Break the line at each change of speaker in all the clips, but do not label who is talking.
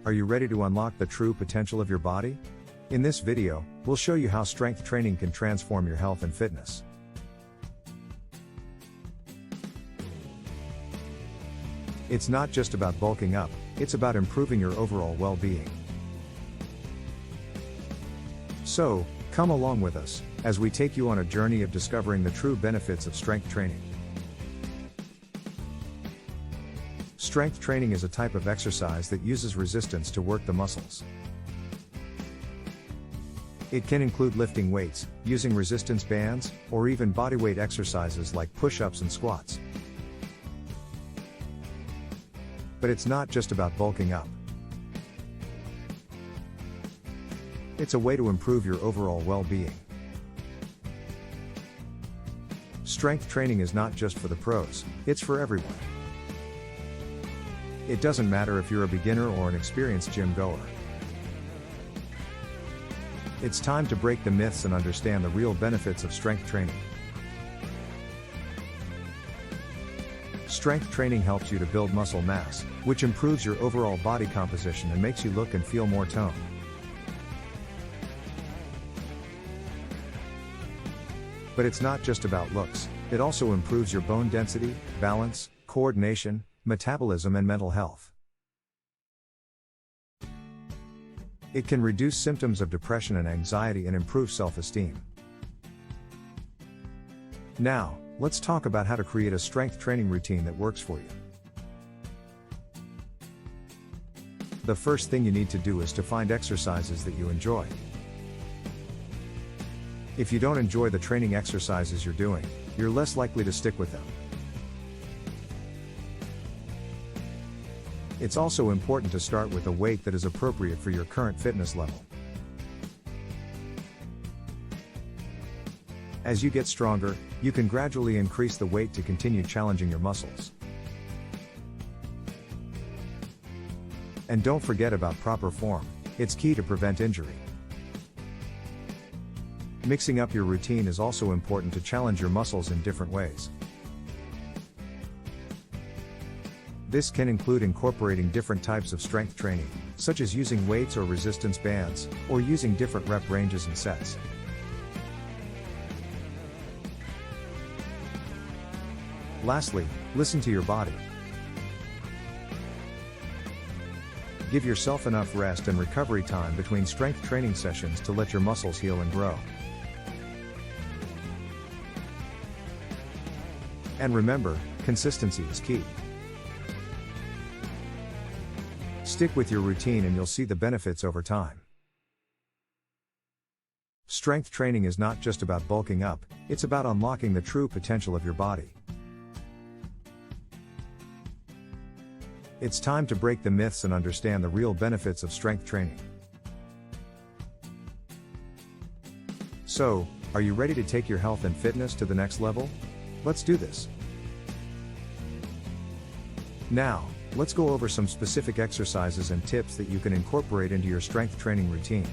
Are you ready to unlock the true potential of your body? In this video, we'll show you how strength training can transform your health and fitness. It's not just about bulking up, it's about improving your overall well-being. So, come along with us, as we take you on a journey of discovering the true benefits of strength training. Strength training is a type of exercise that uses resistance to work the muscles. It can include lifting weights, using resistance bands, or even bodyweight exercises like push-ups and squats. But it's not just about bulking up. It's a way to improve your overall well-being. Strength training is not just for the pros, it's for everyone. It doesn't matter if you're a beginner or an experienced gym goer. It's time to break the myths and understand the real benefits of strength training. Strength training helps you to build muscle mass, which improves your overall body composition and makes you look and feel more toned. But it's not just about looks, it also improves your bone density, balance, coordination, metabolism and mental health. It can reduce symptoms of depression and anxiety and improve self-esteem. Now, let's talk about how to create a strength training routine that works for you. The first thing you need to do is to find exercises that you enjoy. If you don't enjoy the training exercises you're doing, you're less likely to stick with them. It's also important to start with a weight that is appropriate for your current fitness level. As you get stronger, you can gradually increase the weight to continue challenging your muscles. And don't forget about proper form, it's key to prevent injury. Mixing up your routine is also important to challenge your muscles in different ways. This can include incorporating different types of strength training, such as using weights or resistance bands, or using different rep ranges and sets. Lastly, listen to your body. Give yourself enough rest and recovery time between strength training sessions to let your muscles heal and grow. And remember, consistency is key. Stick with your routine and you'll see the benefits over time. Strength training is not just about bulking up, it's about unlocking the true potential of your body. It's time to break the myths and understand the real benefits of strength training. So, are you ready to take your health and fitness to the next level? Let's do this. Now, let's go over some specific exercises and tips that you can incorporate into your strength training routine.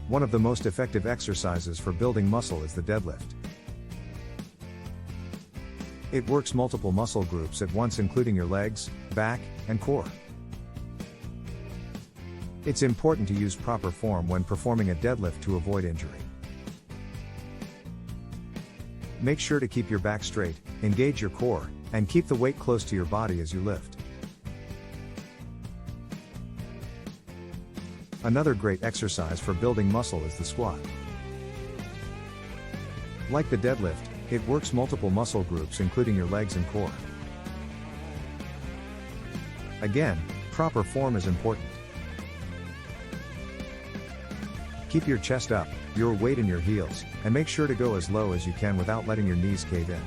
One of the most effective exercises for building muscle is the deadlift. It works multiple muscle groups at once, including your legs, back, and core. It's important to use proper form when performing a deadlift to avoid injury. Make sure to keep your back straight, engage your core, and keep the weight close to your body as you lift. Another great exercise for building muscle is the squat. Like the deadlift, it works multiple muscle groups including your legs and core. Again, proper form is important. Keep your chest up, your weight in your heels, and make sure to go as low as you can without letting your knees cave in.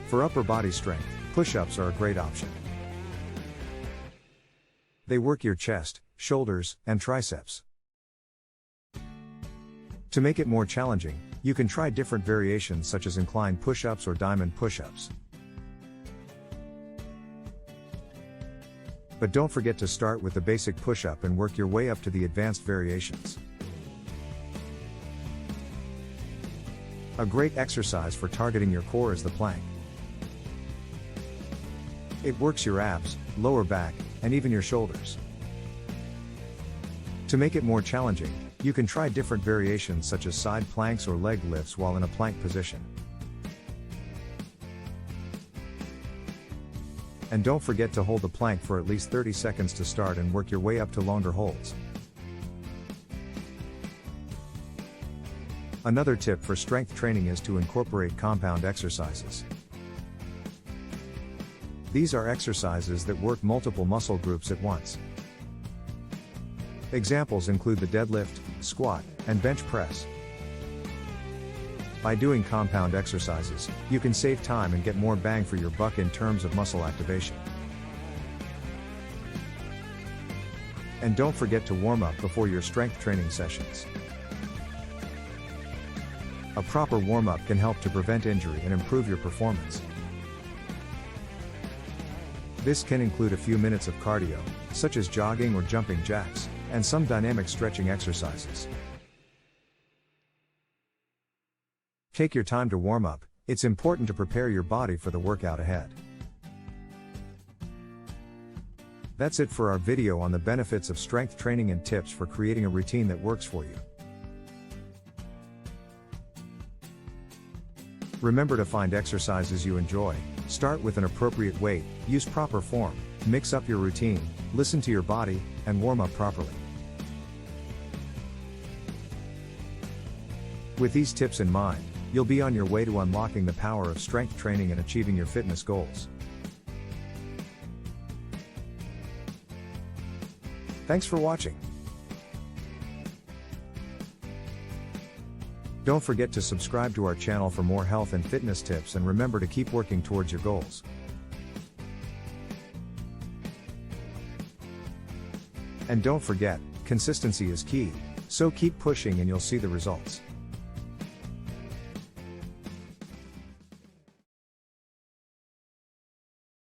For upper body strength, push-ups are a great option. They work your chest, shoulders, and triceps. To make it more challenging, you can try different variations such as incline push-ups or diamond push-ups. But don't forget to start with the basic push-up and work your way up to the advanced variations. A great exercise for targeting your core is the plank. It works your abs, lower back, and even your shoulders. To make it more challenging, you can try different variations such as side planks or leg lifts while in a plank position. And don't forget to hold the plank for at least 30 seconds to start and work your way up to longer holds. Another tip for strength training is to incorporate compound exercises. These are exercises that work multiple muscle groups at once. Examples include the deadlift, squat, and bench press. By doing compound exercises, you can save time and get more bang for your buck in terms of muscle activation. And don't forget to warm up before your strength training sessions. A proper warm-up can help to prevent injury and improve your performance. This can include a few minutes of cardio, such as jogging or jumping jacks, and some dynamic stretching exercises. Take your time to warm up. It's important to prepare your body for the workout ahead. That's it for our video on the benefits of strength training and tips for creating a routine that works for you. Remember to find exercises you enjoy, start with an appropriate weight, use proper form, mix up your routine, listen to your body, and warm up properly. With these tips in mind, you'll be on your way to unlocking the power of strength training and achieving your fitness goals. Thanks for watching. Don't forget to subscribe to our channel for more health and fitness tips, and remember to keep working towards your goals. And don't forget, consistency is key, so keep pushing and you'll see the results.